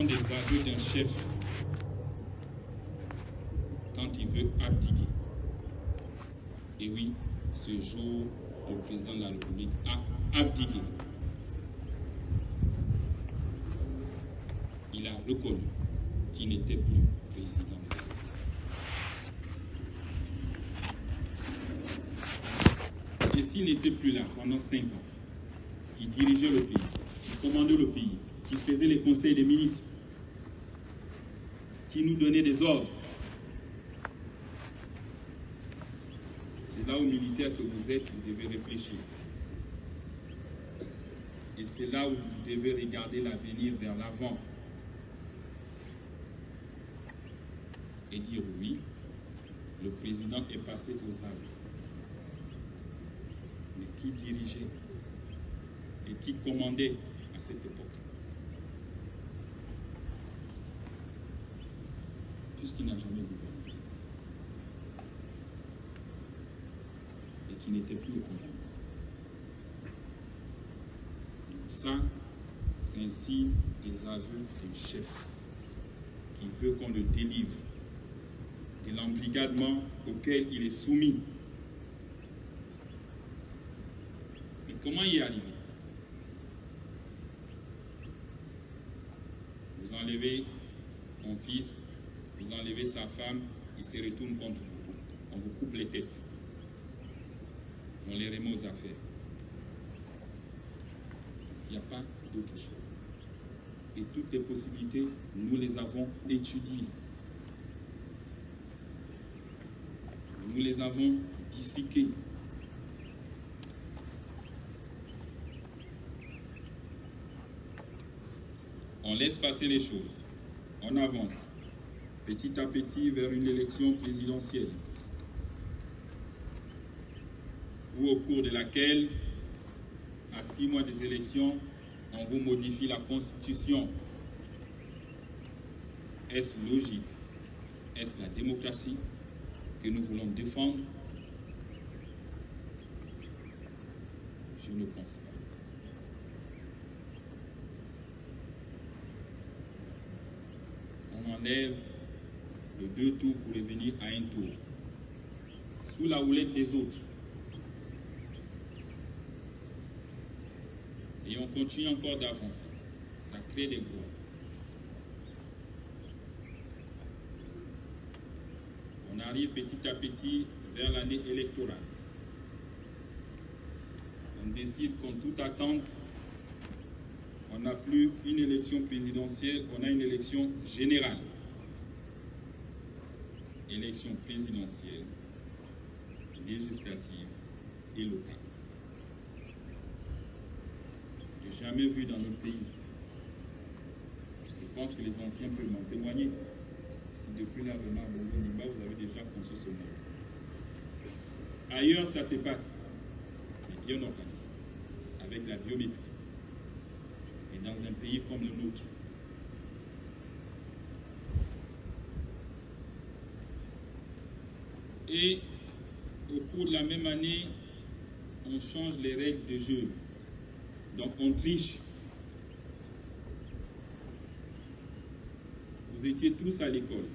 des aveux d'un chef quand il veut abdiquer. Et oui, ce jour, le président de la République a abdiqué. Il a reconnu qu'il n'était plus président. Et s'il n'était plus là pendant 5 ans, qui dirigeait le pays, qui commandait le pays, qui faisait les conseils des ministres, qui nous donnait des ordres, c'est là aux militaires que vous êtes, vous devez réfléchir. Et c'est là où vous devez regarder l'avenir vers l'avant. Et dire oui, le président est passé aux armes. Mais qui dirigeait et qui commandait à cette époque? Puisqu'il n'a jamais gouverné et qui n'était plus au commandement. Ça, c'est un signe des aveux d'un chef qui veut qu'on le délivre de l'embrigadement auquel il est soumis. Mais comment y arriver? Vous enlevez son fils, vous enlevez sa femme, il se retourne contre vous. On vous coupe les têtes. On les remet aux affaires. Il n'y a pas d'autre choix. Et toutes les possibilités, nous les avons étudiées. Nous les avons disséquées. On laisse passer les choses. On avance petit à petit vers une élection présidentielle ou au cours de laquelle, à 6 mois des élections, on vous modifie la Constitution. Est-ce logique? Est-ce la démocratie que nous voulons défendre? Je ne pense pas. On enlève le 2 tours pour revenir à un tour, sous la houlette des autres. Et on continue encore d'avancer. Ça crée des groupes. On arrive petit à petit vers l'année électorale. On décide qu'en toute attente, on n'a plus une élection présidentielle, on a une élection générale. Élection présidentielle, législative et locale. Je n'ai jamais vu dans notre pays. Je pense que les anciens peuvent m'en témoigner. Si depuis l'avènement de Nimba, vous avez déjà conçu ce monde. Ailleurs, ça se passe, mais bien organisé, avec la biométrie. Et dans un pays comme le nôtre, et au cours de la même année, on change les règles de jeu. Donc on triche. Vous étiez tous à l'école.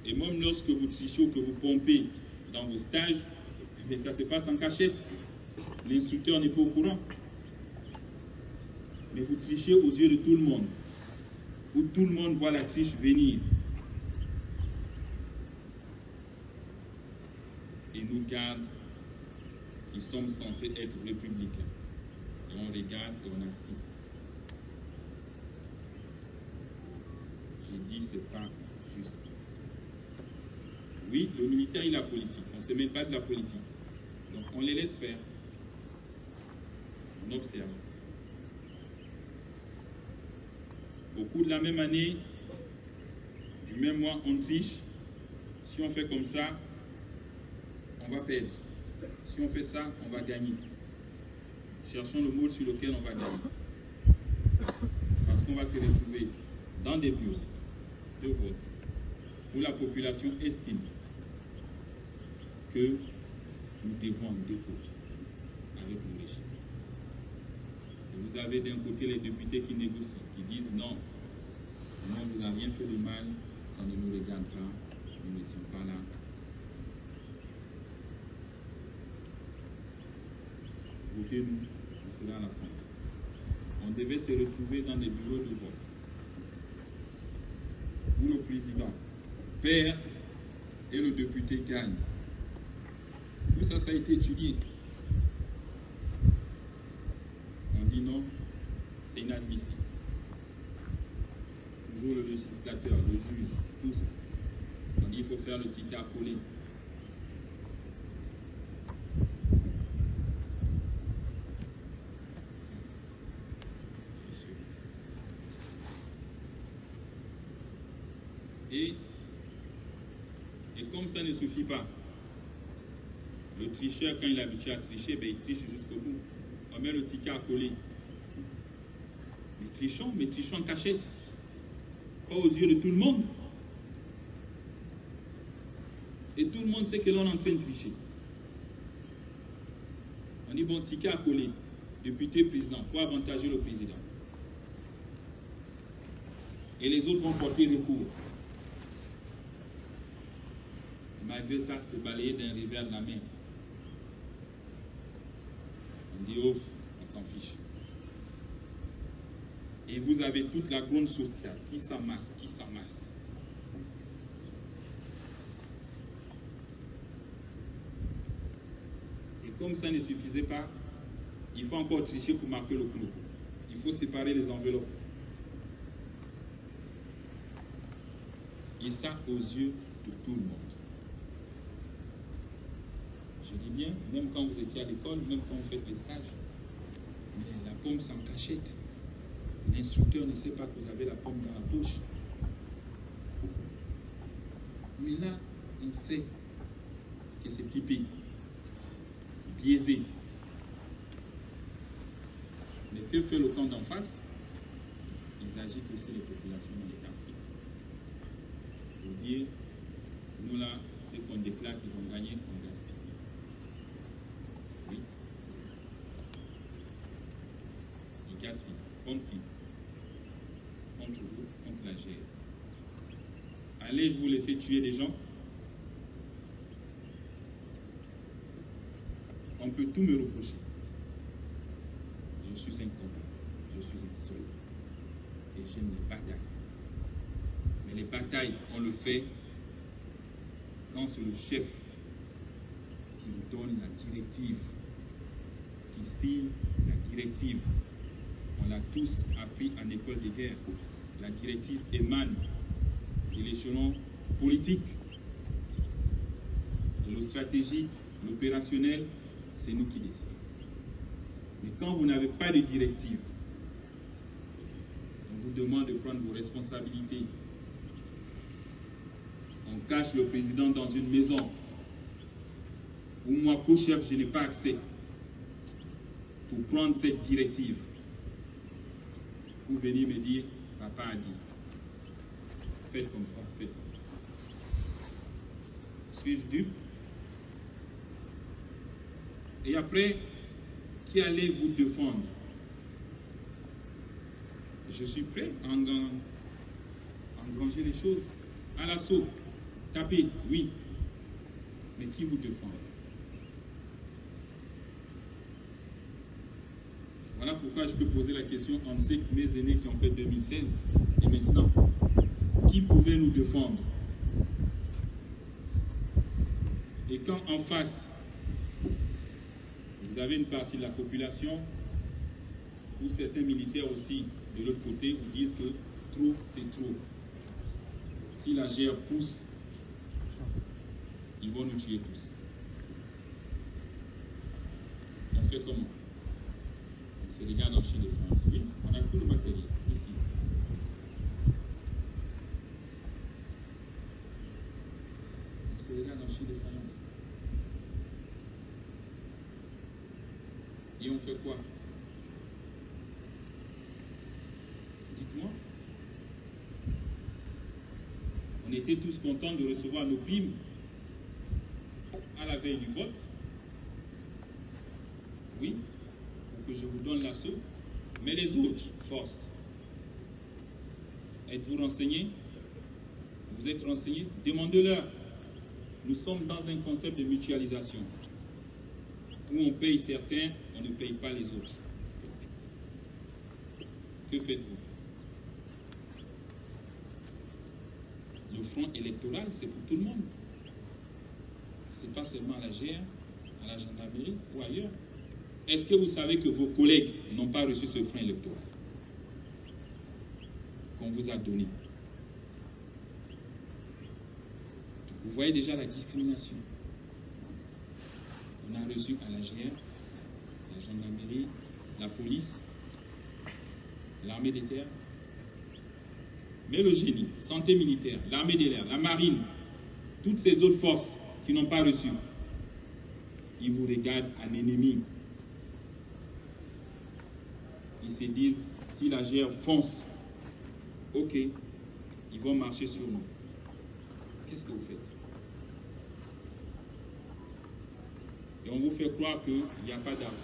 Et même lorsque vous trichez ou que vous pompez dans vos stages, mais ça se passe en cachette. L'instructeur n'est pas au courant. Mais vous trichez aux yeux de tout le monde. Où tout le monde voit la triche venir. Et nous garde, qui sommes censés être républicains. Et on regarde et on assiste. J'ai dit, c'est pas juste. Oui, le militaire et la politique. On ne se met pas de la politique. Donc on les laisse faire. On observe. Au cours de la même année, du même mois, on triche. Si on fait comme ça, on va perdre. Si on fait ça, on va gagner. Cherchons le mot sur lequel on va gagner. Parce qu'on va se retrouver dans des bureaux de vote où la population estime que nous devons en découdre avec le régime. Et vous avez d'un côté les députés qui négocient, qui disent non, il faut que le régime reste. Et de l'autre côté, les opposants qui disent non, il faut que le régime reste. Et vous avez d'un côté les députés qui négocient, qui disent non, mal, ça ne nous regarde pas, nous n'étions pas là. Votez-nous, on sera à l'Assemblée. On devait se retrouver dans les bureaux de vote, où le président perd et le député gagne. Tout ça, ça a été étudié. On dit non, c'est inadmissible. Toujours le législateur, le juge, tous. On dit qu'il faut faire le ticket à coller. Et comme ça ne suffit pas, le tricheur, quand il est habitué à tricher, ben, il triche jusqu'au bout. On met le ticket à coller. Mais trichons en cachette. Pas aux yeux de tout le monde. Et tout le monde sait que l'on est en train de tricher. On dit bon, ticket à coller. Député, président, pour avantager le président. Et les autres vont porter recours. Malgré ça, c'est balayé d'un revers de la main. On dit, oh, on s'en fiche. Et vous avez toute la gronde sociale qui s'amasse, qui s'amasse. Et comme ça ne suffisait pas, il faut encore tricher pour marquer le clou. Il faut séparer les enveloppes. Et ça aux yeux de tout le monde. Je dis bien, même quand vous étiez à l'école, même quand vous faites les stages, mais la pomme s'en cachette. L'instructeur ne sait pas que vous avez la pomme dans la poche. Mais là, on sait que c'est pipé, biaisé. Mais que fait le camp d'en face? Ils agitent aussi les populations dans les quartiers. Pour dire, nous là, dès qu'on déclare qu'ils ont gagné, on gaspille. Oui. Ils gaspillent. Contre qui? Contre vous, contre la GR. Allez, je vous laisser tuer des gens. On peut tout me reprocher. Je suis un combat. Je suis un soldat. Et j'aime les batailles. Mais les batailles, on le fait quand c'est le chef qui nous donne la directive, qui signe la directive. On l'a tous appris en école de guerre. La directive émane de l'échelon politique. Le stratégique, l'opérationnel, c'est nous qui décidons. Mais quand vous n'avez pas de directive, on vous demande de prendre vos responsabilités. On cache le président dans une maison où moi, co-chef, je n'ai pas accès pour prendre cette directive. Vous venez me dire, papa a dit, faites comme ça, faites comme ça. Suis-je dupe? Et après, qui allait vous défendre? Je suis prêt à engranger les choses. À l'assaut, taper, oui. Mais qui vous défend? Voilà pourquoi je peux poser la question. On sait que mes aînés qui ont fait 2016 et maintenant, qui pouvait nous défendre? Et quand en face, vous avez une partie de la population ou certains militaires aussi de l'autre côté vous disent que trop, c'est trop. Si la GR pousse, ils vont nous tuer tous. On fait comment? On se regarde en Chine de France. Oui, on a tout le matériel ici. On se regarde en Chine de France. Et on fait quoi? Dites-moi. On était tous contents de recevoir nos primes à la veille du vote. Oui, pour que je vous donne l'assaut. Mais les autres forces, êtes-vous renseignés? Vous êtes renseignés? Demandez-leur. Nous sommes dans un concept de mutualisation où on paye certains, on ne paye pas les autres. Que faites-vous? Le front électoral, c'est pour tout le monde. Ce n'est pas seulement à la GR, à la gendarmerie ou ailleurs. Est-ce que vous savez que vos collègues n'ont pas reçu ce front électoral qu'on vous a donné? Vous voyez déjà la discrimination. On a reçu à la GR, la gendarmerie, la police, l'armée des terres, mais le génie, santé militaire, l'armée de l'air, la marine, toutes ces autres forces qui n'ont pas reçu, ils vous regardent en ennemi. Ils se disent, si la GR fonce, ok, ils vont marcher sur nous. Qu'est-ce que vous faites? Et on vous fait croire qu'il n'y a pas d'argent.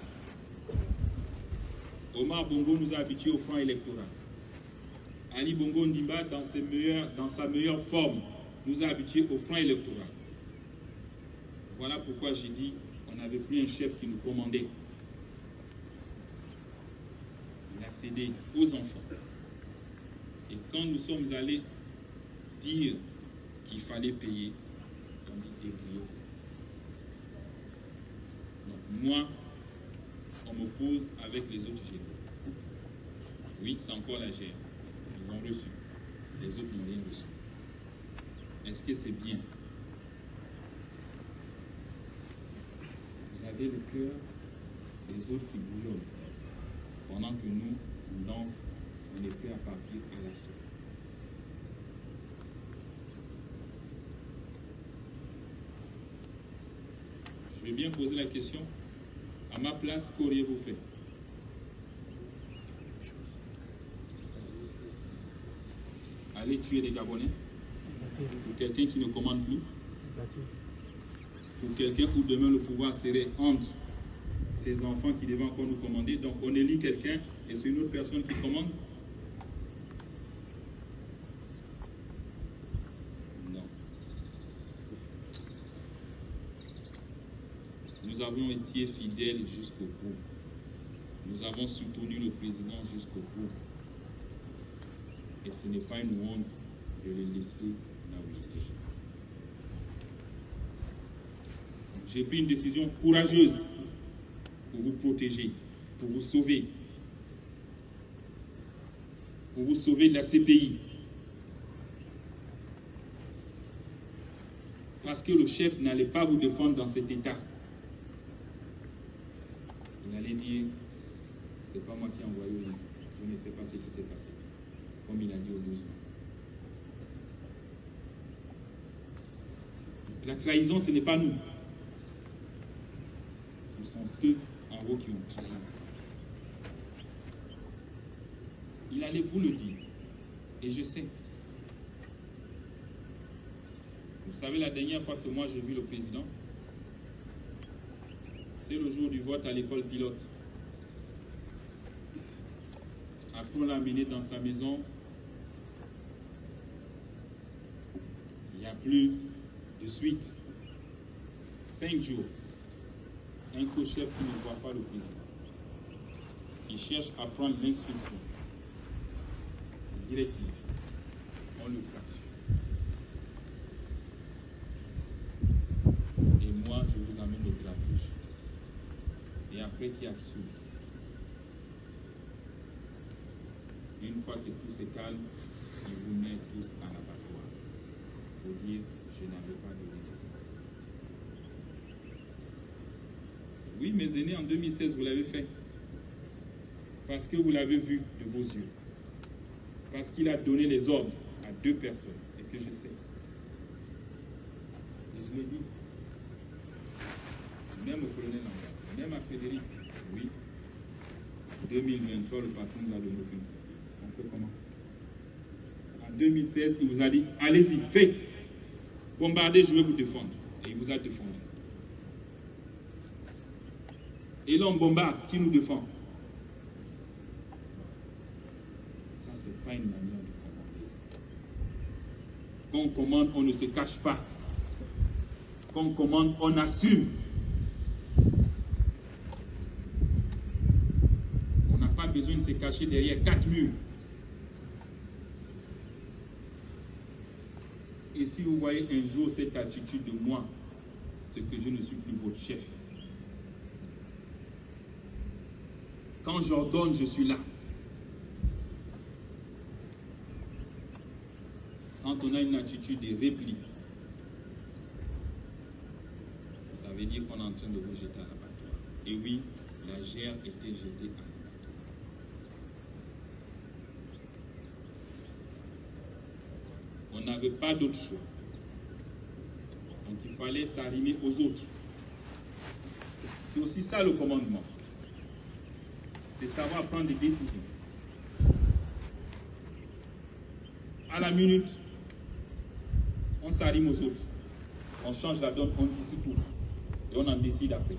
Omar Bongo nous a habitués au front électoral. Ali Bongo Ndimba, dans sa meilleure forme, nous a habitués au front électoral. Voilà pourquoi j'ai dit qu'on n'avait plus un chef qui nous commandait. Il a cédé aux enfants. Et quand nous sommes allés dire qu'il fallait payer, on dit débrouillez. Donc moi, on m'oppose avec les autres généraux. Oui, c'est encore la GR. Ils ont reçu. Les autres n'ont rien reçu. Est-ce que c'est bien? Vous avez le cœur des autres qui bouillonnent. Pendant que nous, on danse, on est prêt à partir à l'assaut. Je vais bien poser la question. À ma place, qu'auriez-vous fait? Aller tuer des Gabonais? Pour quelqu'un qui ne commande plus? Pour quelqu'un où demain le pouvoir serait entre ces enfants qui devaient encore nous commander. Donc on élit quelqu'un et c'est une autre personne qui commande? Non. Nous avons été fidèles jusqu'au bout. Nous avons soutenu le président jusqu'au bout. Et ce n'est pas une honte de le laisser là où il était. J'ai pris une décision courageuse pour vous protéger, pour vous sauver de la CPI. Parce que le chef n'allait pas vous défendre dans cet état. Il allait dire, c'est pas moi qui ai envoyé le livre, je ne sais pas ce qui s'est passé. Comme il a dit au 12 mars. La trahison, ce n'est pas nous. Ce sont eux en haut qui ont trahi. Il allait vous le dire. Et je sais. Vous savez, la dernière fois que moi j'ai vu le président, c'est le jour du vote à l'école pilote. Après, on l'a amené dans sa maison. Il n'y a plus de suite. 5 jours. Un co-chef qui ne voit pas le président. Il cherche à prendre l'instruction. Directive. On le cache. Et moi, je vous amène le gratuit. Et après, qui assure. Une fois que tout se calme, il vous met tous à l'abattoir. Pour dire, je n'avais pas de raison. Oui, mes aînés, en 2016, vous l'avez fait. Parce que vous l'avez vu de vos yeux. Parce qu'il a donné les ordres à 2 personnes. Et que je sais. Et je l'ai dit. Même au colonel Lambert, même à Frédéric. Oui. En 2023, le patron nous a donné aucune question. On fait comment? En 2016, il vous a dit, allez-y, faites. Bombardez, je vais vous défendre. Et il vous a défendu. Et là, on bombarde. Qui nous défend? Ça, c'est pas une manière de Quand on commande, on ne se cache pas. Quand on commande, on assume. On n'a pas besoin de se cacher derrière 4 murs. Et si vous voyez un jour cette attitude de moi, c'est que je ne suis plus votre chef. Quand j'ordonne, je suis là. Quand on a une attitude de repli, ça veut dire qu'on est en train de vous jeter à l'abattoir. Et oui, la gère était jetée à l'abattoir. On n'avait pas d'autre choix. Donc il fallait s'arrimer aux autres. C'est aussi ça le commandement. C'est savoir prendre des décisions. À la minute, on s'arrime aux autres. On change la donne, on dissout tout. Et on en décide après.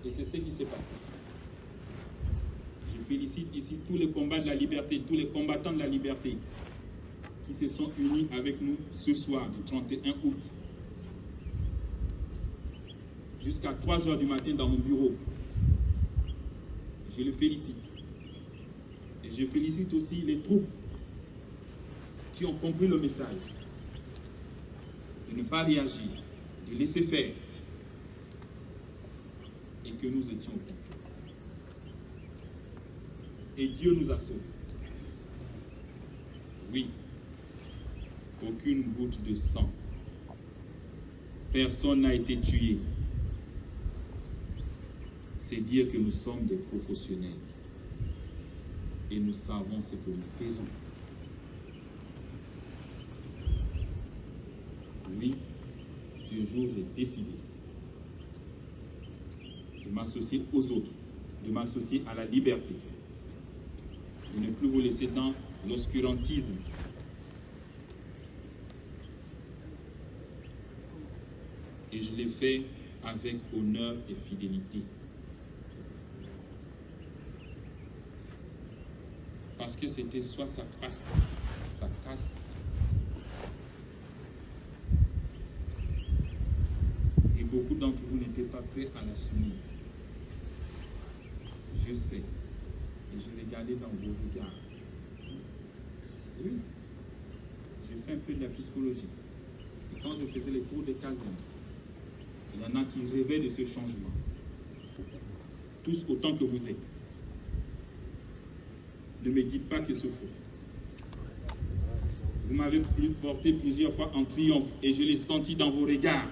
Et c'est ce qui s'est passé. Je félicite ici tous les combats de la liberté, tous les combattants de la liberté qui se sont unis avec nous ce soir, le 31 août. Jusqu'à 3 h du matin dans mon bureau. Je les félicite. Et je félicite aussi les troupes qui ont compris le message. De ne pas réagir, de laisser faire. Et que nous étions au contrôle. Et Dieu nous a sauvés. Oui. Aucune goutte de sang. Personne n'a été tué. C'est dire que nous sommes des professionnels. Et nous savons ce que nous faisons. Oui, ce jour, j'ai décidé de m'associer aux autres, de m'associer à la liberté, de ne plus vous laisser dans l'obscurantisme. Et je l'ai fait avec honneur et fidélité. Parce que c'était soit ça passe, ça casse. Et beaucoup d'entre vous n'étaient pas prêts à l'assumer. Je sais. Et je regardais dans vos regards. Oui. J'ai fait un peu de la psychologie. Et quand je faisais les tours des casernes, il y en a qui rêvaient de ce changement. Tous autant que vous êtes. Ne me dites pas que c'est faux. Vous m'avez porté plusieurs fois en triomphe et je l'ai senti dans vos regards.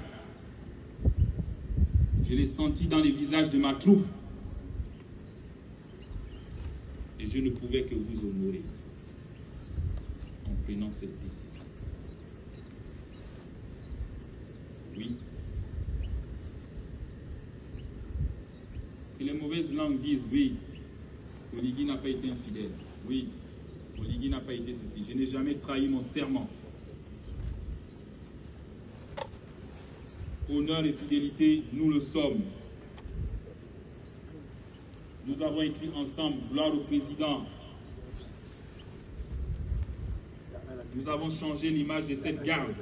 Je l'ai senti dans les visages de ma troupe. Et je ne pouvais que vous honorer en prenant cette décision. Oui. Que les mauvaises langues disent oui, Oligui n'a pas été infidèle. Oui, Oligui n'a pas été ceci. Je n'ai jamais trahi mon serment. Honneur et fidélité, nous le sommes. Nous avons écrit ensemble gloire au président. Nous avons changé l'image de cette garde.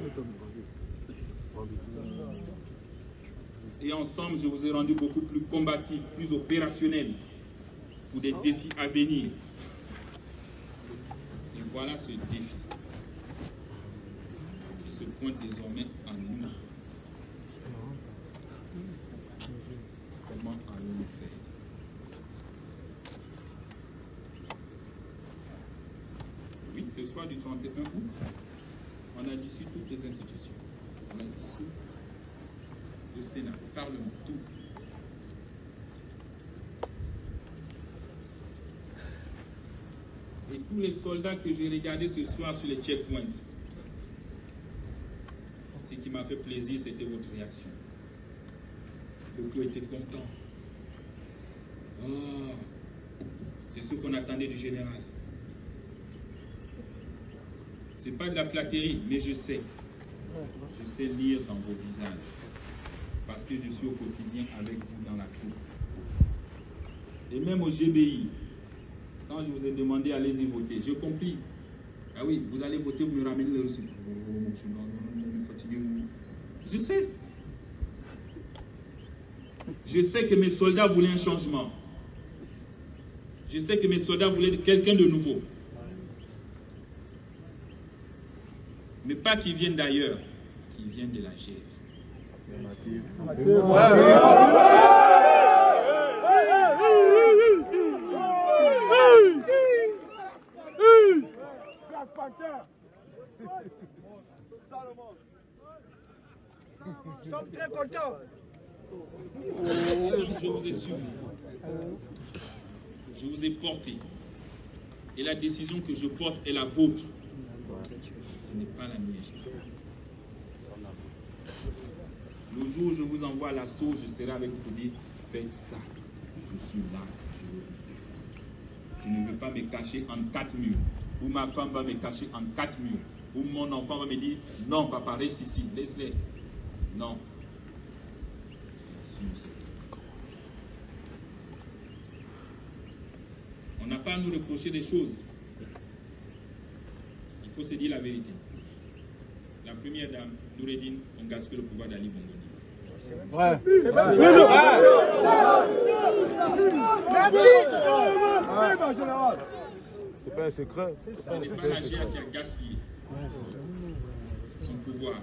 Et ensemble, je vous ai rendu beaucoup plus combatif, plus opérationnel pour des défis à venir. Et voilà ce défi qui se pointe désormais à nous. Comment allons-nous faire? Oui, ce soir du 31 août, on a dissous toutes les institutions. On a dissous le Sénat, le Parlement, tout. Et tous les soldats que j'ai regardés ce soir sur les checkpoints, ce qui m'a fait plaisir, c'était votre réaction. Beaucoup étaient contents. Oh, c'est ce qu'on attendait du général. C'est pas de la flatterie, mais je sais lire dans vos visages. Parce que je suis au quotidien avec vous dans la troupe. Et même au GBI, quand je vous ai demandé allez-y voter, j'ai compris. Ah oui, vous allez voter, vous me ramenez les reçus. Je sais. Je sais que mes soldats voulaient un changement. Je sais que mes soldats voulaient quelqu'un de nouveau. Mais pas qu'ils viennent d'ailleurs, qu'ils viennent de la GF. Nous sommes très contents. Je vous ai suivi. Je vous ai porté. Et la décision que je porte est la vôtre. Ce n'est pas la mienne. Le jour où je vous envoie à l'assaut, je serai avec vous pour dire, faites ça. Je suis là. Je ne veux pas me cacher en 4 murs. Ou ma femme va me cacher en 4 murs. Ou mon enfant va me dire, non papa, reste ici, laisse-les. Non. On n'a pas à nous reprocher des choses. Il faut se dire la vérité. La première dame, Noureddine, on gaspille le pouvoir d'Ali Bongo. Ouais. C'est pas un secret. Ce n'est pas la GIA qui a gaspillé son pouvoir.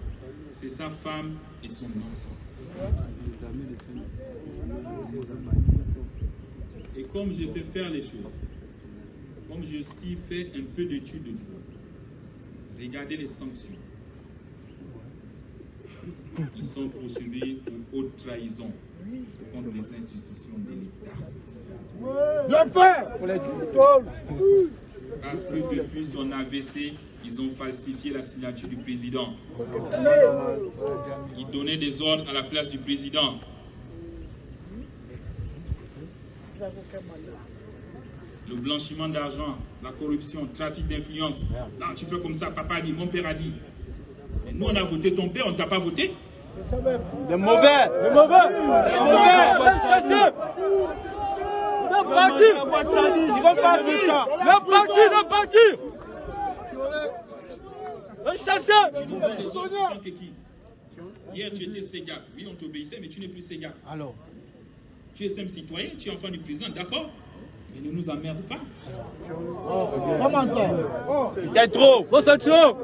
C'est sa femme et son enfant. Et comme je sais faire les choses, comme je sais faire un peu d'études de droit, regardez les sanctions. Ils sont poursuivis pour haute trahison contre les institutions de l'État. Le fait. Parce que depuis son AVC, ils ont falsifié la signature du président. Ils donnaient des ordres à la place du président. Le blanchiment d'argent, la corruption, le trafic d'influence. Non, tu fais comme ça, papa a dit, mon père a dit. Et nous, on a voté ton père, on ne t'a pas voté. Les mauvais. Les mauvais. Les mauvais. Chassez. Le parti. Ils vont partir. Le parti. Le chasseur. Tu nous donnes les autres en tant qu'équipe. Hier, tu étais Ségap. Oui, on t'obéissait, mais tu n'es plus Ségap. Alors. Tu es simple citoyen, tu es enfant du président, d'accord? Mais ne nous emmerde pas. Comment ça? T'es trop. Faut ça trop.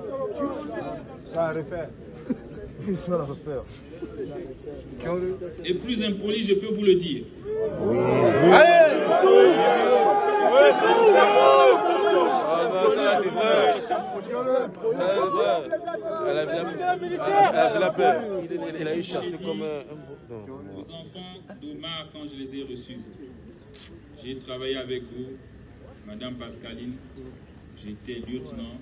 Ça va refaire. Ça va refaire. Et plus impoli, je peux vous le dire. Allez. Ah non, ça c'est vrai. Ça c'est vrai. Elle avait la peur. Elle a eu chassé comme un... Aux enfants d'Omar, quand je les ai reçus, j'ai travaillé avec vous, Madame Pascaline, j'étais lieutenant,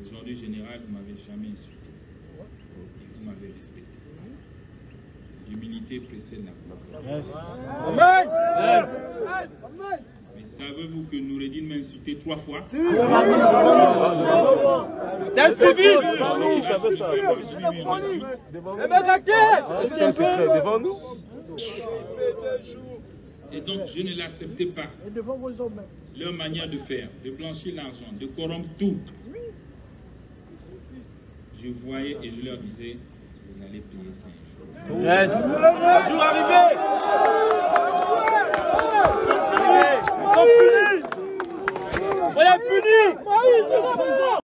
aujourd'hui général, vous ne m'avez jamais insulté et vous m'avez respecté. L'humilité précède la gloire. Yes. Amen. Mais savez-vous que Noureddine m'a insulté 3 fois? C'est un civil. Vous savez ça. C'est un secret devant nous. Et donc je ne l'acceptais pas. Leur manière de faire, de blanchir l'argent, de corrompre tout. Je voyais et je leur disais, vous allez payer ça un jour. Yes. Un jour arrivé. Ils sont punis. On est punis.